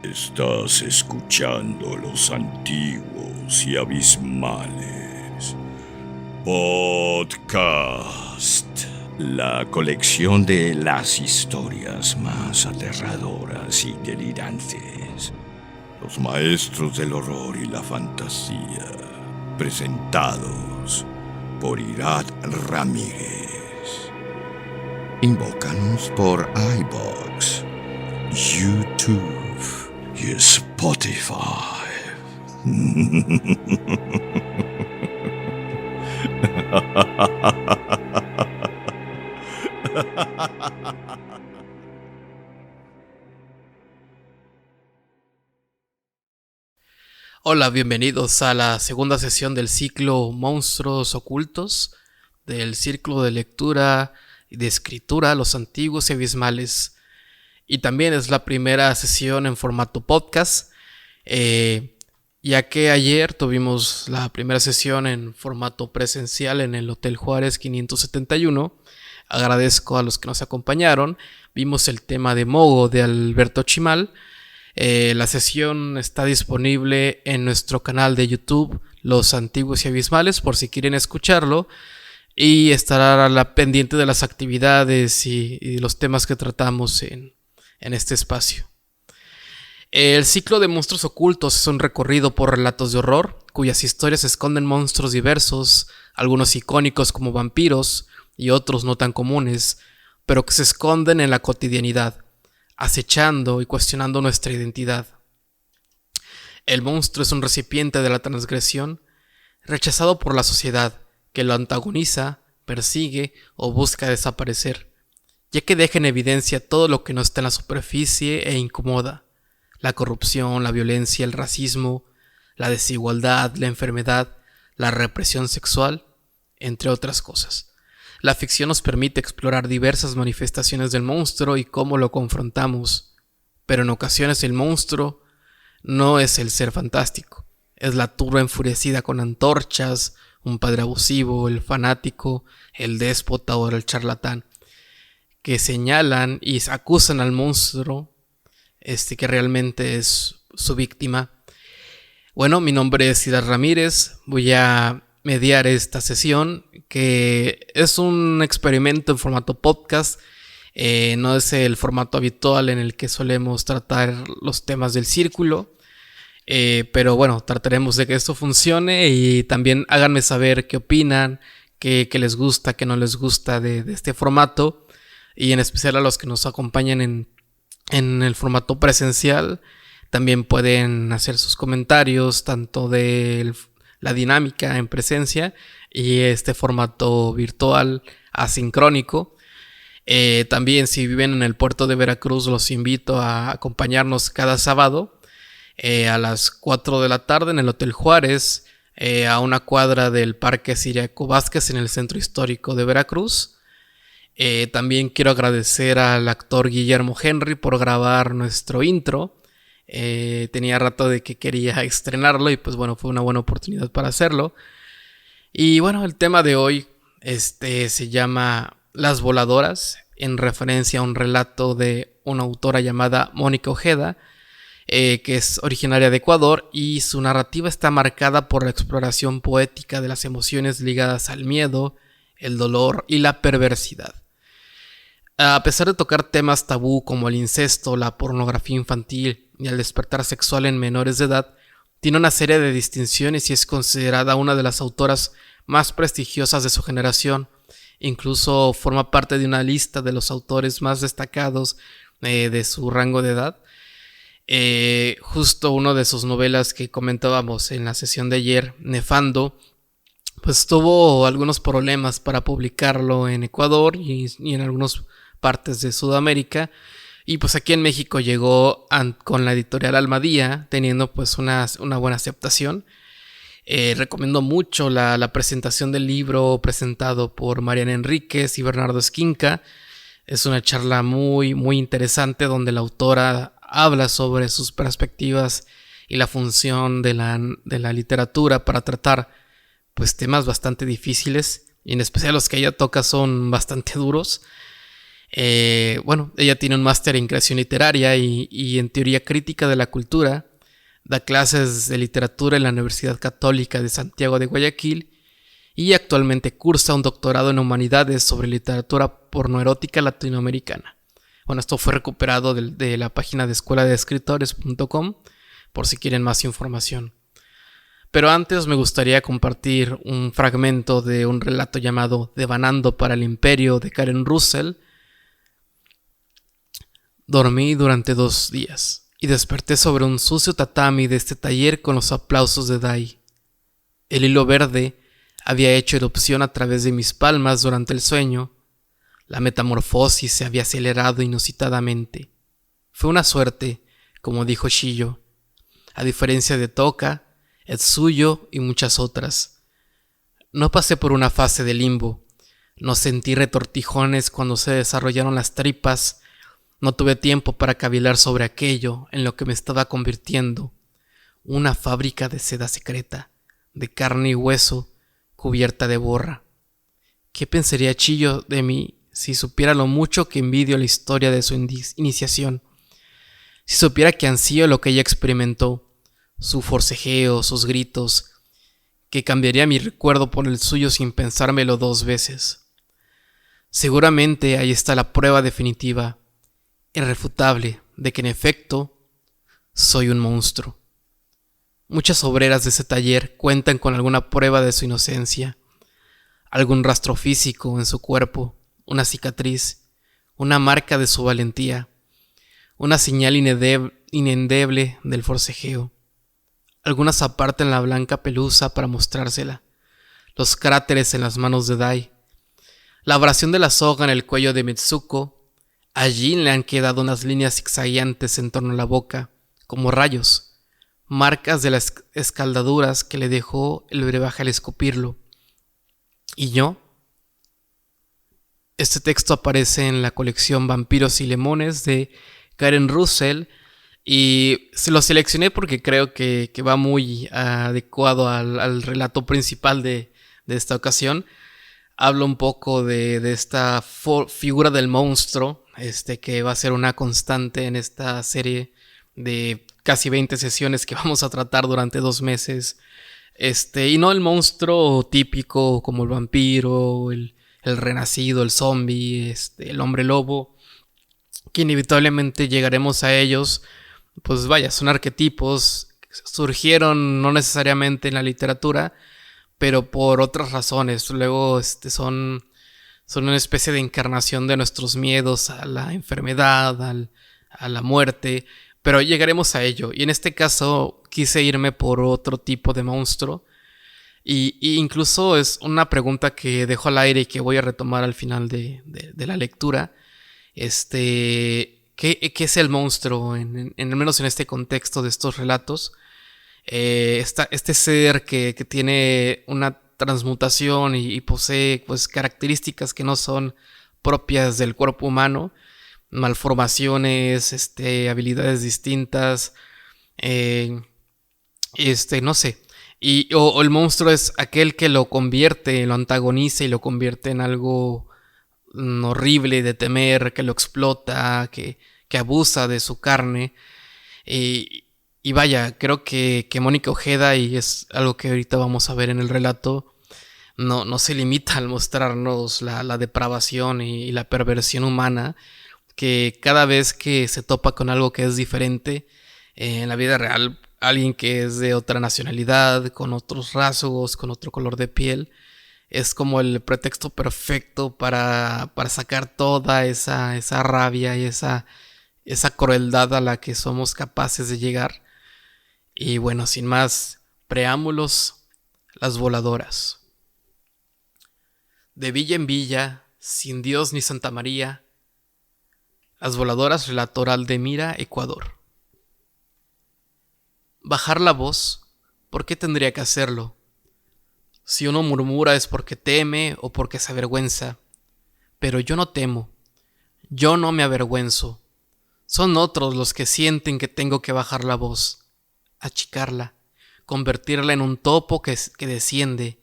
Estás escuchando Los Antiguos y Abismales Podcast, la colección de las historias más aterradoras y delirantes. Los maestros del horror y la fantasía, presentados por Irad Ramírez. Invócanos por iVoox, YouTube y Spotify. Hola, bienvenidos a la segunda sesión del ciclo Monstruos Ocultos del Círculo de Lectura y de Escritura Los Antiguos y Abismales. Y también es la primera sesión en formato podcast, ya que ayer tuvimos la primera sesión en formato presencial en el Hotel Juárez 571. Agradezco a los que nos acompañaron. Vimos el tema de Mogo de Alberto Chimal. La sesión está disponible en nuestro canal de YouTube Los Antiguos y Abismales por si quieren escucharlo, y estará a la pendiente de las actividades y los temas que tratamos en este espacio. El ciclo de Monstruos Ocultos es un recorrido por relatos de horror cuyas historias esconden monstruos diversos, algunos icónicos como vampiros y otros no tan comunes, pero que se esconden en la cotidianidad, acechando y cuestionando nuestra identidad. El monstruo es un recipiente de la transgresión, rechazado por la sociedad, que lo antagoniza, persigue o busca desaparecer, ya que deja en evidencia todo lo que no está en la superficie e incomoda: la corrupción, la violencia, el racismo, la desigualdad, la enfermedad, la represión sexual, entre otras cosas. La ficción nos permite explorar diversas manifestaciones del monstruo y cómo lo confrontamos, pero en ocasiones el monstruo no es el ser fantástico, es la turba enfurecida con antorchas, un padre abusivo, el fanático, el déspota o el charlatán, que señalan y acusan al monstruo, que realmente es su víctima. Bueno, mi nombre es Irad Ramírez, voy a mediar esta sesión, que es un experimento en formato podcast. No es el formato habitual en el que solemos tratar los temas del círculo, pero bueno, trataremos de que esto funcione, y también háganme saber qué opinan, qué les gusta, qué no les gusta de este formato, y en especial a los que nos acompañan en el formato presencial. También pueden hacer sus comentarios tanto de la dinámica en presencia y este formato virtual asincrónico. También, si viven en el puerto de Veracruz, los invito a acompañarnos cada sábado a las 4 de la tarde en el Hotel Juárez, a una cuadra del Parque Ciriaco Vázquez en el centro histórico de Veracruz. También quiero agradecer al actor Guillermo Henry por grabar nuestro intro. Tenía rato de que quería estrenarlo y pues bueno, fue una buena oportunidad para hacerlo. Y bueno, el tema de hoy se llama Las Voladoras, en referencia a un relato de una autora llamada Mónica Ojeda, que es originaria de Ecuador, y su narrativa está marcada por la exploración poética de las emociones ligadas al miedo, el dolor y la perversidad. A pesar de tocar temas tabú como el incesto, la pornografía infantil y el despertar sexual en menores de edad, tiene una serie de distinciones y es considerada una de las autoras más prestigiosas de su generación. Incluso forma parte de una lista de los autores más destacados de su rango de edad. Justo una de sus novelas que comentábamos en la sesión de ayer, Nefando, pues tuvo algunos problemas para publicarlo en Ecuador y en algunas partes de Sudamérica, y pues aquí en México llegó con la editorial Almadía, teniendo pues una buena aceptación. Recomiendo mucho la presentación del libro presentado por Mariana Enríquez y Bernardo Esquinca. Es una charla muy, muy interesante donde la autora habla sobre sus perspectivas y la función de la literatura para tratar pues temas bastante difíciles, y en especial los que ella toca son bastante duros. Bueno, ella tiene un máster en creación literaria y en teoría crítica de la cultura. Da clases de literatura en la Universidad Católica de Santiago de Guayaquil y actualmente cursa un doctorado en humanidades sobre literatura pornoerótica latinoamericana. Bueno, esto fue recuperado de la página de escueladeescritores.com por si quieren más información. Pero antes me gustaría compartir un fragmento de un relato llamado Devanando para el Imperio de Karen Russell. Dormí durante 2 días y desperté sobre un sucio tatami de este taller con los aplausos de Dai. El hilo verde había hecho erupción a través de mis palmas durante el sueño. La metamorfosis se había acelerado inusitadamente. Fue una suerte, como dijo Shijo, a diferencia de Toka, Etsuyo y muchas otras. No pasé por una fase de limbo, no sentí retortijones cuando se desarrollaron las tripas, no tuve tiempo para cavilar sobre aquello en lo que me estaba convirtiendo, una fábrica de seda secreta, de carne y hueso, cubierta de borra. ¿Qué pensaría Shijo de mí si supiera lo mucho que envidio la historia de su iniciación? Si supiera que ansío lo que ella experimentó, su forcejeo, sus gritos, que cambiaría mi recuerdo por el suyo sin pensármelo 2 veces. Seguramente ahí está la prueba definitiva, irrefutable, de que en efecto soy un monstruo. Muchas obreras de ese taller cuentan con alguna prueba de su inocencia, algún rastro físico en su cuerpo, una cicatriz, una marca de su valentía, una señal inendeble del forcejeo. Algunas apartan la blanca pelusa para mostrársela, los cráteres en las manos de Dai, la abrasión de la soga en el cuello de Mitsuko. Allí le han quedado unas líneas zigzagueantes en torno a la boca, como rayos, marcas de las escaldaduras que le dejó el brebaje al escupirlo. ¿Y yo? Este texto aparece en la colección Vampiros y Lemones de Karen Russell y se lo seleccioné porque creo que va muy adecuado al relato principal de esta ocasión. Hablo un poco de esta figura del monstruo, que va a ser una constante en esta serie de casi 20 sesiones que vamos a tratar durante 2 meses. Y no el monstruo típico como el vampiro, el renacido, el zombie, el hombre lobo, que inevitablemente llegaremos a ellos. Pues vaya, son arquetipos, surgieron no necesariamente en la literatura, pero por otras razones. Luego son una especie de encarnación de nuestros miedos a la enfermedad, a la muerte, pero llegaremos a ello. Y en este caso quise irme por otro tipo de monstruo. Y incluso es una pregunta que dejo al aire y que voy a retomar al final de la lectura. ¿Qué es el monstruo? Al menos en este contexto de estos relatos. Este ser que tiene una transmutación y posee pues características que no son propias del cuerpo humano, malformaciones, habilidades distintas, no sé. O el monstruo es aquel que lo convierte, lo antagoniza y lo convierte en algo horrible de temer, que lo explota, que abusa de su carne. Y vaya, creo que Mónica Ojeda, y es algo que ahorita vamos a ver en el relato, no se limita al mostrarnos la depravación y la perversión humana, que cada vez que se topa con algo que es diferente en la vida real, alguien que es de otra nacionalidad, con otros rasgos, con otro color de piel, es como el pretexto perfecto para sacar toda esa rabia y esa crueldad a la que somos capaces de llegar. Y bueno, sin más preámbulos, las voladoras. De villa en villa, sin Dios ni Santa María, las voladoras, relator Aldemira, Ecuador. Bajar la voz, ¿por qué tendría que hacerlo? Si uno murmura es porque teme o porque se avergüenza. Pero yo no temo, yo no me avergüenzo. Son otros los que sienten que tengo que bajar la voz, achicarla, convertirla en un topo que desciende,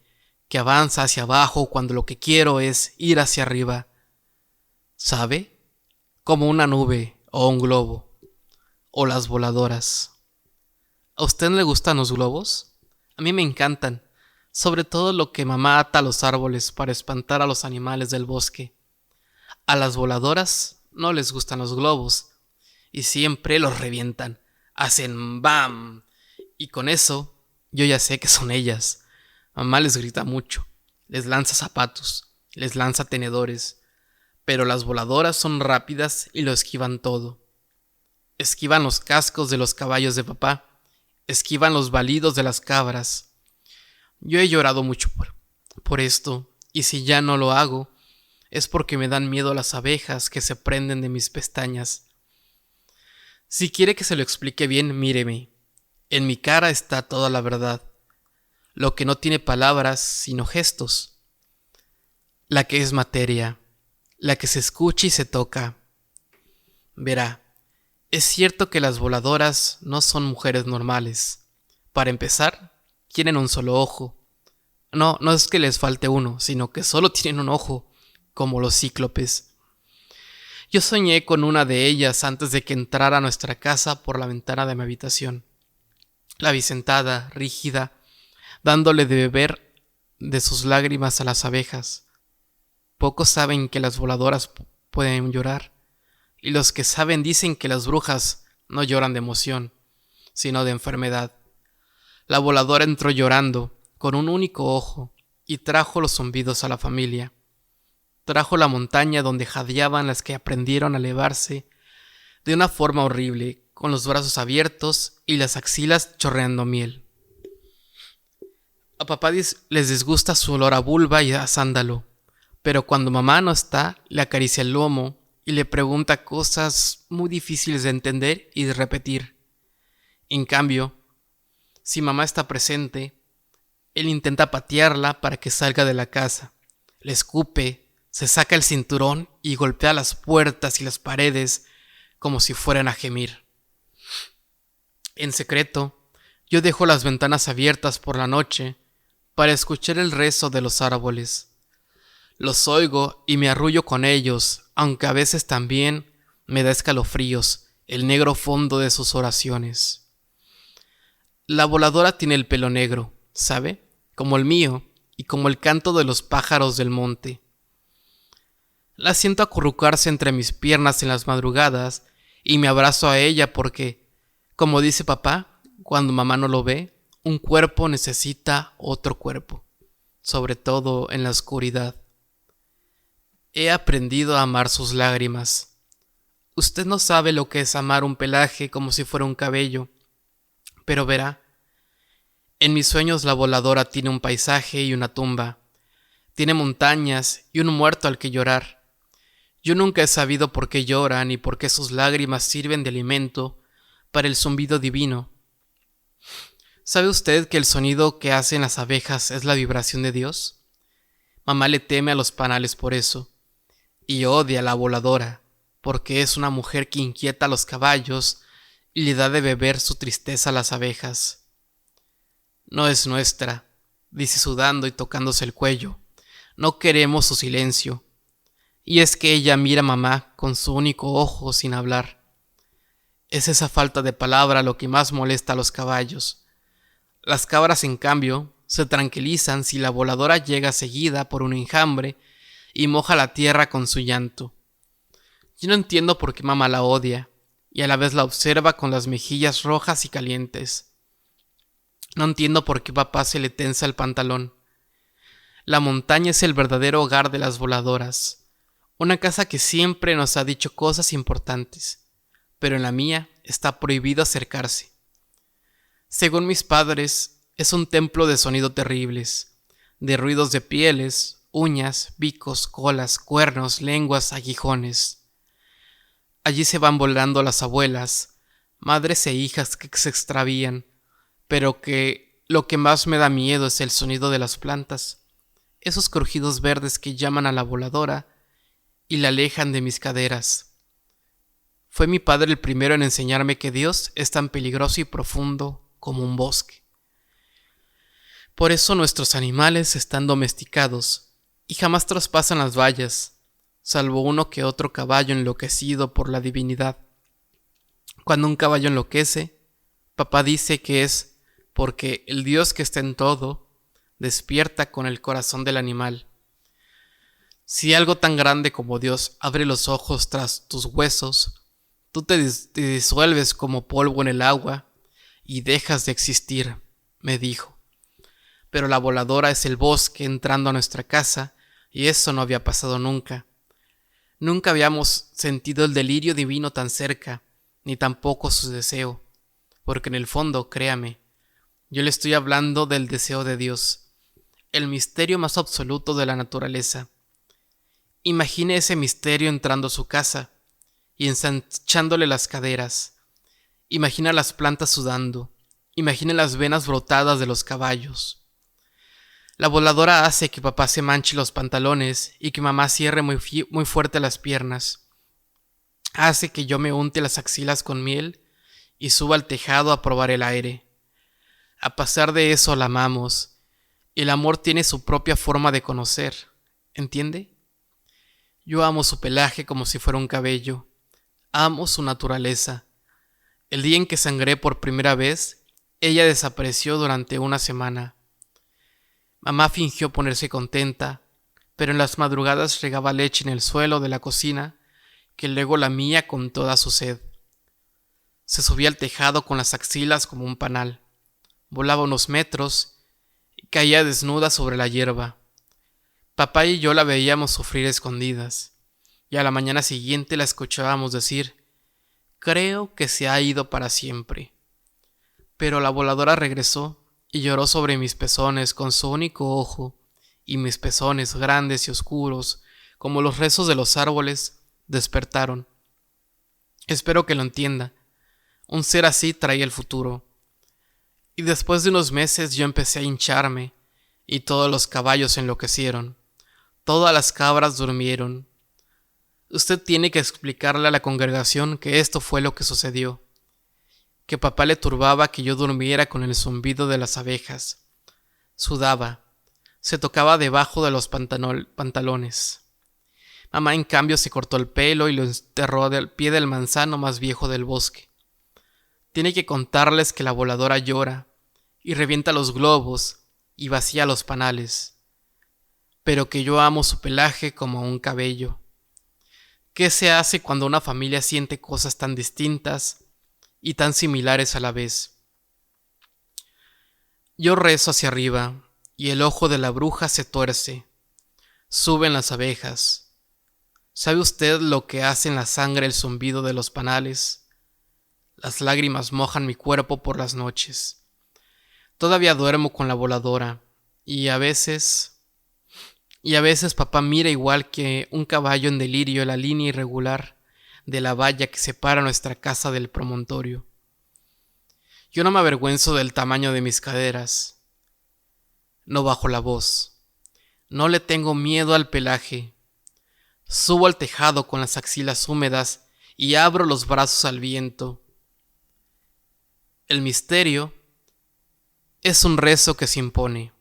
que avanza hacia abajo cuando lo que quiero es ir hacia arriba. ¿Sabe? como una nube o un globo, o las voladoras. ¿A usted le gustan los globos? A mí me encantan, sobre todo lo que mamá ata a los árboles para espantar a los animales del bosque. A las voladoras no les gustan los globos, y siempre los revientan, hacen ¡bam! Y con eso yo ya sé que son ellas. Mamá les grita mucho, les lanza zapatos, les lanza tenedores, pero las voladoras son rápidas y lo esquivan todo. Esquivan los cascos de los caballos de papá, esquivan los balidos de las cabras. Yo he llorado mucho por esto, y si ya no lo hago, es porque me dan miedo las abejas que se prenden de mis pestañas. Si quiere que se lo explique bien, míreme. En mi cara está toda la verdad, lo que no tiene palabras sino gestos, la que es materia, la que se escucha y se toca. Verá, es cierto que las voladoras no son mujeres normales. Para empezar, tienen un solo ojo. No es que les falte uno, sino que solo tienen un ojo, como los cíclopes. Yo soñé con una de ellas antes de que entrara a nuestra casa por la ventana de mi habitación. La vi sentada, rígida, dándole de beber de sus lágrimas a las abejas. Pocos saben que las voladoras pueden llorar, y los que saben dicen que las brujas no lloran de emoción, sino de enfermedad. La voladora entró llorando, con un único ojo, y trajo los zumbidos a la familia. Trajo la montaña donde jadeaban las que aprendieron a elevarse de una forma horrible, con los brazos abiertos y las axilas chorreando miel. A papá les disgusta su olor a vulva y a sándalo, pero cuando mamá no está, le acaricia el lomo y le pregunta cosas muy difíciles de entender y de repetir. En cambio, si mamá está presente, él intenta patearla para que salga de la casa. Le escupe, se saca el cinturón y golpea las puertas y las paredes como si fueran a gemir. En secreto, yo dejo las ventanas abiertas por la noche para escuchar el rezo de los árboles. Los oigo y me arrullo con ellos, aunque a veces también me da escalofríos el negro fondo de sus oraciones. La voladora tiene el pelo negro, ¿sabe? Como el mío y como el canto de los pájaros del monte. La siento acurrucarse entre mis piernas en las madrugadas y me abrazo a ella porque, como dice papá, cuando mamá no lo ve, un cuerpo necesita otro cuerpo, sobre todo en la oscuridad. He aprendido a amar sus lágrimas. Usted no sabe lo que es amar un pelaje como si fuera un cabello, pero verá, en mis sueños la voladora tiene un paisaje y una tumba, tiene montañas y un muerto al que llorar. Yo nunca he sabido por qué llora ni por qué sus lágrimas sirven de alimento para el zumbido divino. ¿Sabe usted que el sonido que hacen las abejas es la vibración de Dios? Mamá le teme a los panales por eso, y odia a la voladora, porque es una mujer que inquieta a los caballos y le da de beber su tristeza a las abejas. No es nuestra, dice sudando y tocándose el cuello. No queremos su silencio. Y es que ella mira a mamá con su único ojo sin hablar. Es esa falta de palabra lo que más molesta a los caballos. Las cabras, en cambio, se tranquilizan si la voladora llega seguida por un enjambre y moja la tierra con su llanto. Yo no entiendo por qué mamá la odia, y a la vez la observa con las mejillas rojas y calientes. No entiendo por qué papá se le tensa el pantalón. La montaña es el verdadero hogar de las voladoras, una casa que siempre nos ha dicho cosas importantes, pero en la mía está prohibido acercarse. Según mis padres, es un templo de sonidos terribles, de ruidos de pieles, uñas, bicos, colas, cuernos, lenguas, aguijones. Allí se van volando las abuelas, madres e hijas que se extravían, pero que lo que más me da miedo es el sonido de las plantas, esos crujidos verdes que llaman a la voladora y la alejan de mis caderas. Fue mi padre el primero en enseñarme que Dios es tan peligroso y profundo como un bosque. Por eso nuestros animales están domesticados y jamás traspasan las vallas. salvo uno que otro caballo enloquecido por la divinidad. Cuando un caballo enloquece, papá dice que es porque el Dios que está en todo despierta con el corazón del animal. Si algo tan grande como Dios abre los ojos tras tus huesos, tú te disuelves como polvo en el agua y dejas de existir, me dijo. Pero la voladora es el bosque entrando a nuestra casa, y eso no había pasado nunca. Nunca habíamos sentido el delirio divino tan cerca, ni tampoco su deseo, porque en el fondo, créame, yo le estoy hablando del deseo de Dios, el misterio más absoluto de la naturaleza. Imagine ese misterio entrando a su casa y ensanchándole las caderas. Imagina las plantas sudando. Imagina las venas brotadas de los caballos. La voladora hace que papá se manche los pantalones y que mamá cierre muy fuerte las piernas. Hace que yo me unte las axilas con miel y suba al tejado a probar el aire. A pesar de eso la amamos. El amor tiene su propia forma de conocer, ¿entiende? Yo amo su pelaje como si fuera un cabello. Amo su naturaleza. El día en que sangré por primera vez, ella desapareció durante una semana. Mamá fingió ponerse contenta, pero en las madrugadas regaba leche en el suelo de la cocina, que luego lamía con toda su sed. Se subía al tejado con las axilas como un panal. Volaba unos metros y caía desnuda sobre la hierba. Papá y yo la veíamos sufrir escondidas, y a la mañana siguiente la escuchábamos decir: «Creo que se ha ido para siempre». Pero la voladora regresó y lloró sobre mis pezones con su único ojo, y mis pezones, grandes y oscuros, como los rezos de los árboles, despertaron. Espero que lo entienda. Un ser así traía el futuro. Y después de unos meses yo empecé a hincharme, y todos los caballos enloquecieron. Todas las cabras durmieron. Usted tiene que explicarle a la congregación que esto fue lo que sucedió. Que papá le turbaba que yo durmiera con el zumbido de las abejas. Sudaba. Se tocaba debajo de los pantalones. Mamá, en cambio, se cortó el pelo y lo enterró al pie del manzano más viejo del bosque. Tiene que contarles que la voladora llora y revienta los globos y vacía los panales, pero que yo amo su pelaje como un cabello. ¿Qué se hace cuando una familia siente cosas tan distintas y tan similares a la vez? Yo rezo hacia arriba y el ojo de la bruja se tuerce. Suben las abejas. ¿Sabe usted lo que hace en la sangre el zumbido de los panales? Las lágrimas mojan mi cuerpo por las noches. Todavía duermo con la voladora y a veces papá mira igual que un caballo en delirio la línea irregular de la valla que separa nuestra casa del promontorio. Yo no me avergüenzo del tamaño de mis caderas. No bajo la voz. No le tengo miedo al pelaje. Subo al tejado con las axilas húmedas y abro los brazos al viento. El misterio es un rezo que se impone.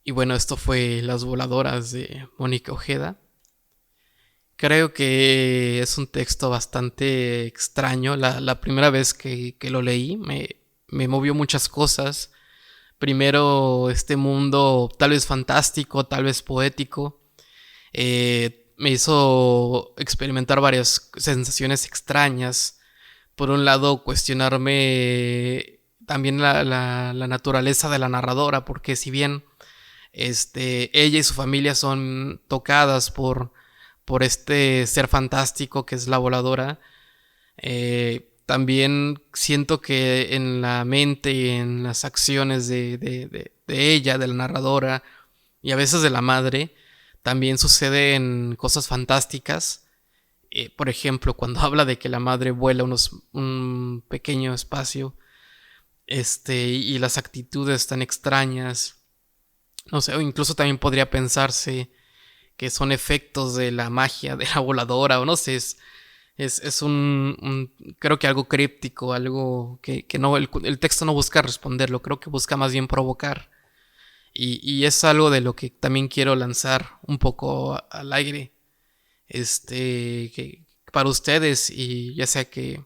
Y bueno, esto fue Las voladoras de Mónica Ojeda. Creo que es un texto bastante extraño. La primera vez que lo leí me movió muchas cosas. Primero, este mundo tal vez fantástico, tal vez poético, me hizo experimentar varias sensaciones extrañas. Por un lado, cuestionarme también la naturaleza de la narradora, porque si bien ella y su familia son tocadas por este ser fantástico que es la voladora, también siento que en la mente y en las acciones de ella, de la narradora, y a veces de la madre, también suceden cosas fantásticas. Por ejemplo, cuando habla de que la madre vuela un pequeño espacio, y las actitudes tan extrañas, no sé, o incluso también podría pensarse que son efectos de la magia de la voladora, o no sé, es creo que algo críptico, algo que no, el texto no busca responderlo, creo que busca más bien provocar. y es algo de lo que también quiero lanzar un poco al aire, que para ustedes, y ya sea que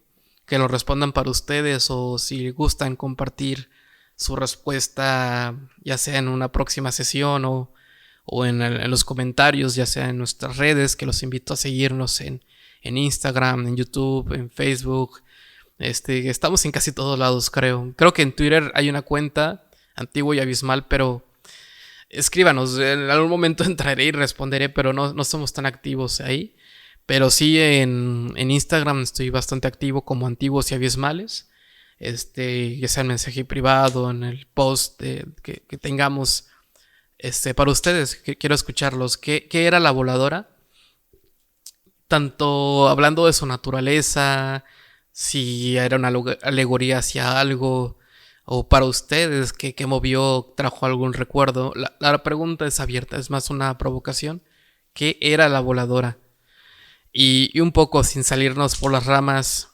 lo respondan para ustedes o si gustan compartir su respuesta, ya sea en una próxima sesión o en los comentarios, ya sea en nuestras redes, que los invito a seguirnos en Instagram, en YouTube, en Facebook. Estamos en casi todos lados, creo. Creo que en Twitter hay una cuenta antigua y abismal, pero escríbanos. En algún momento entraré y responderé, pero no somos tan activos ahí. Pero sí en Instagram estoy bastante activo como antiguos y abismales. Ya sea en mensaje privado, en el post que tengamos para ustedes. Quiero escucharlos. ¿Qué era la voladora? Tanto hablando de su naturaleza, si era una alegoría hacia algo, o para ustedes, ¿qué movió, trajo algún recuerdo? La pregunta es abierta, es más una provocación. ¿Qué era la voladora? Y un poco sin salirnos por las ramas,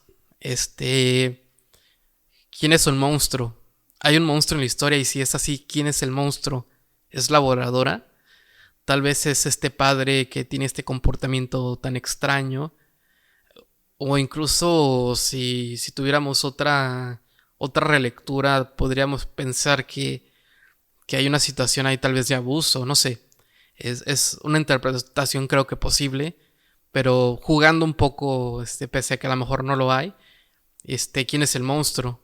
¿quién es un monstruo? Hay un monstruo en la historia y si es así, ¿quién es el monstruo? ¿Es la voladora? Tal vez es este padre que tiene este comportamiento tan extraño. O incluso si tuviéramos otra relectura, podríamos pensar que hay una situación ahí tal vez de abuso, no sé. Es una interpretación creo que posible, pero jugando un poco, pese a que a lo mejor no lo hay, ¿quién es el monstruo?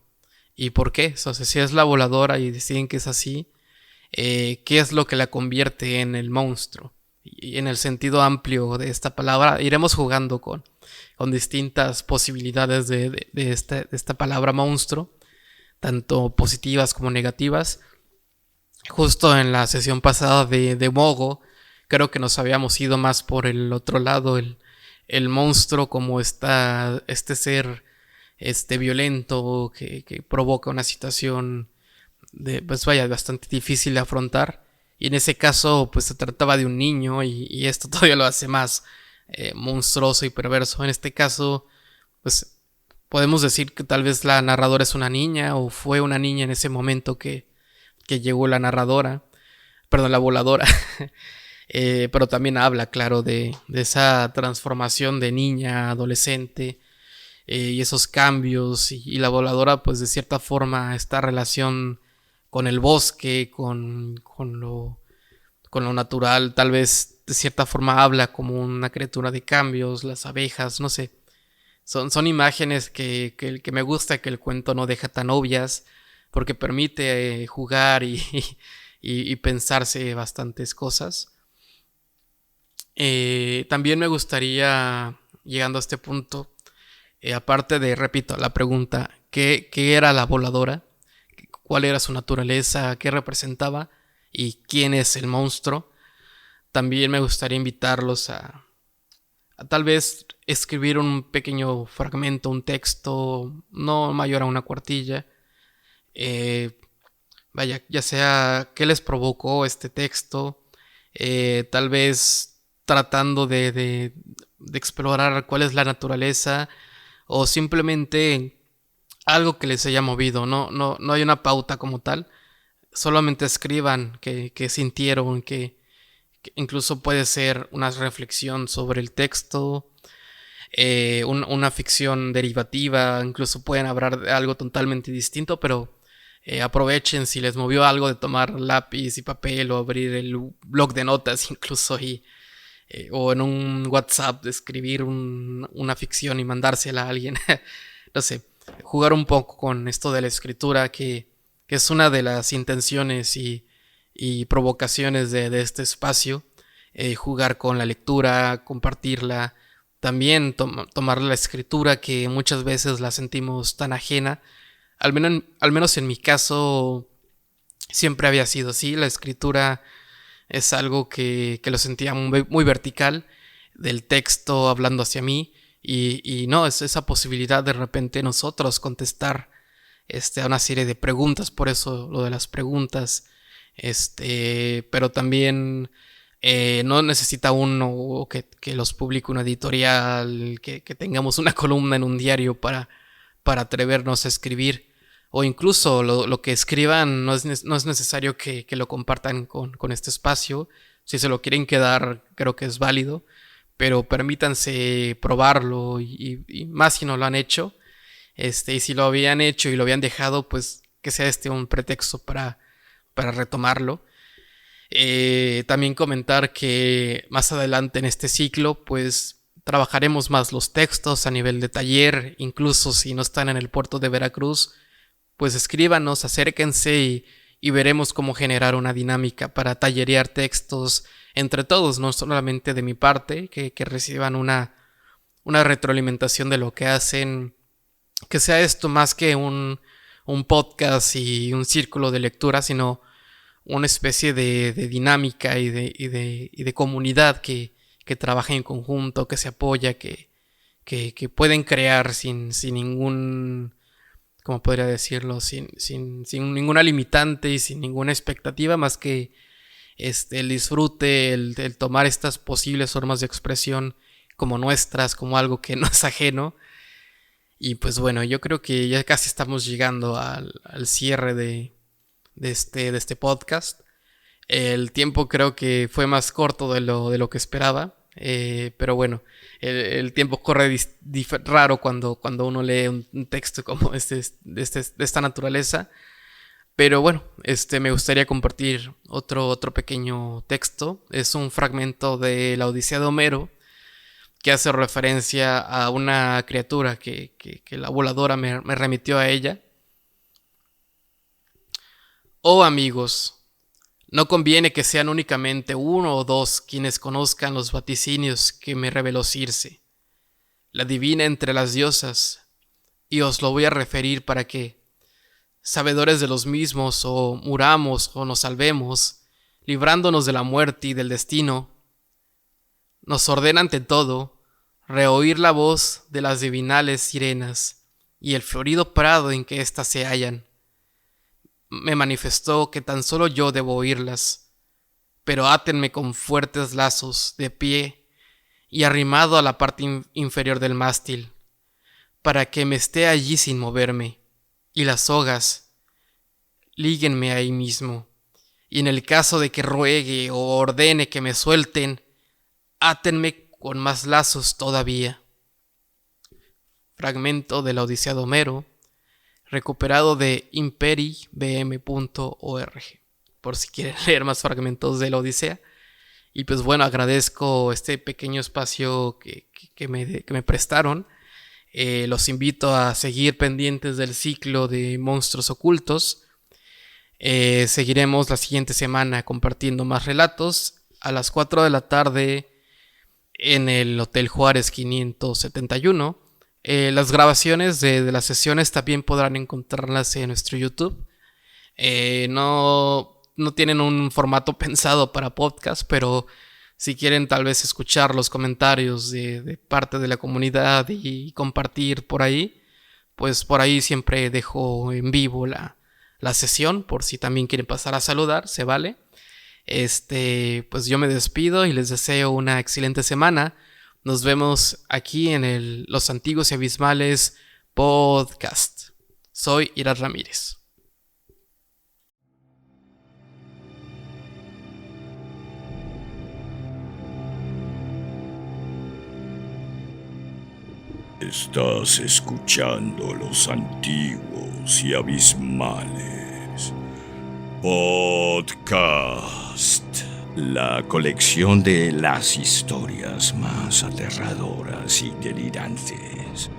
¿Y por qué? O sea, si es la voladora y deciden que es así, ¿qué es lo que la convierte en el monstruo? Y en el sentido amplio de esta palabra, iremos jugando con distintas posibilidades de esta palabra monstruo, tanto positivas como negativas. Justo en la sesión pasada de Mogo, creo que nos habíamos ido más por el otro lado, el monstruo como este ser violento que provoca una situación pues vaya, bastante difícil de afrontar. Y en ese caso, pues se trataba de un niño y esto todavía lo hace más monstruoso y perverso. En este caso, pues podemos decir que tal vez la narradora es una niña o fue una niña en ese momento que llegó la narradora, perdón, la voladora. Pero también habla, claro, de esa transformación de niña a adolescente y esos cambios y la voladora, pues de cierta forma, esta relación con el bosque, con lo natural, tal vez de cierta forma habla como una criatura de cambios, las abejas, no sé. Son imágenes que me gusta que el cuento no deja tan obvias, porque permite jugar y pensarse bastantes cosas. También me gustaría, llegando a este punto, aparte de, repito, la pregunta, ¿qué era la voladora? ¿Cuál era su naturaleza? ¿Qué representaba? ¿Y quién es el monstruo? También me gustaría invitarlos a tal vez escribir un pequeño fragmento, un texto, no mayor a una cuartilla. Vaya, ya sea qué les provocó este texto, tal vez tratando de explorar cuál es la naturaleza o simplemente algo que les haya movido. No hay una pauta como tal, solamente escriban que sintieron, que incluso puede ser una reflexión sobre el texto, una ficción derivativa, incluso pueden hablar de algo totalmente distinto, pero aprovechen si les movió algo de tomar lápiz y papel o abrir el blog de notas incluso o en un WhatsApp de escribir una ficción y mandársela a alguien. No sé, jugar un poco con esto de la escritura que es una de las intenciones y provocaciones de este espacio. Jugar con la lectura, compartirla, también tomar la escritura que muchas veces la sentimos tan ajena. Al menos en mi caso siempre había sido así. La escritura es algo que lo sentía muy vertical, del texto hablando hacia mí, y no, es esa posibilidad de repente nosotros contestar a una serie de preguntas, por eso lo de las preguntas, pero también no necesita uno que los publique una editorial, que tengamos una columna en un diario para atrevernos a escribir. o incluso lo que escriban no es necesario que lo compartan con este espacio. Si se lo quieren quedar, creo que es válido, pero permítanse probarlo y más si no lo han hecho. Y si lo habían hecho y lo habían dejado, pues que sea un pretexto para retomarlo. También comentar que más adelante en este ciclo, pues trabajaremos más los textos a nivel de taller. Incluso si no están en el puerto de Veracruz, pues escríbanos, acérquense y veremos cómo generar una dinámica para tallerear textos entre todos, no solamente de mi parte, que reciban una retroalimentación de lo que hacen, que sea esto más que un podcast y un círculo de lectura, sino una especie de dinámica y de comunidad que trabaja en conjunto, que se apoya, que pueden crear sin ningún, ¿cómo podría decirlo? Sin ninguna limitante y sin ninguna expectativa más que el disfrute, el tomar estas posibles formas de expresión como nuestras, como algo que no es ajeno. Y pues bueno, yo creo que ya casi estamos llegando al cierre de este podcast. El tiempo creo que fue más corto de lo que esperaba, pero bueno, el tiempo corre raro cuando uno lee un texto como de esta naturaleza. Pero bueno, me gustaría compartir otro pequeño texto. Es un fragmento de la Odisea de Homero que hace referencia a una criatura que la voladora me remitió a ella. Oh amigos, no conviene que sean únicamente uno o dos quienes conozcan los vaticinios que me reveló Circe, la divina entre las diosas, y os lo voy a referir para que, sabedores de los mismos, o muramos o nos salvemos, librándonos de la muerte y del destino, nos ordena ante todo reoír la voz de las divinales sirenas y el florido prado en que éstas se hallan. Me manifestó que tan solo yo debo oírlas, pero átenme con fuertes lazos de pie y arrimado a la parte inferior del mástil, para que me esté allí sin moverme, y las sogas líguenme ahí mismo, y en el caso de que ruegue o ordene que me suelten, átenme con más lazos todavía. Fragmento de la Odisea de Homero, recuperado de imperibm.org, por si quieren leer más fragmentos de la Odisea. Y pues bueno, agradezco este pequeño espacio que me prestaron. Los invito a seguir pendientes del ciclo de Monstruos Ocultos. Seguiremos la siguiente semana compartiendo más relatos a las 4 de la tarde en el Hotel Juárez 571. Las grabaciones de las sesiones también podrán encontrarlas en nuestro YouTube. No tienen un formato pensado para podcast, pero si quieren tal vez escuchar los comentarios de parte de la comunidad y compartir por ahí, pues por ahí siempre dejo en vivo la sesión, por si también quieren pasar a saludar, se vale. Pues yo me despido y les deseo una excelente semana. Nos vemos aquí en Los Antiguos y Abismales Podcast. Soy Ira Ramírez. Estás escuchando Los Antiguos y Abismales Podcast, la colección de las historias más aterradoras y delirantes.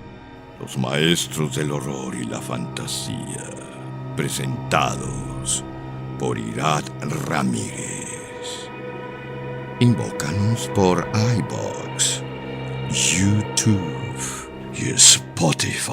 Los maestros del horror y la fantasía, presentados por Irat Ramírez. Invócanos por iVoox, YouTube y Spotify.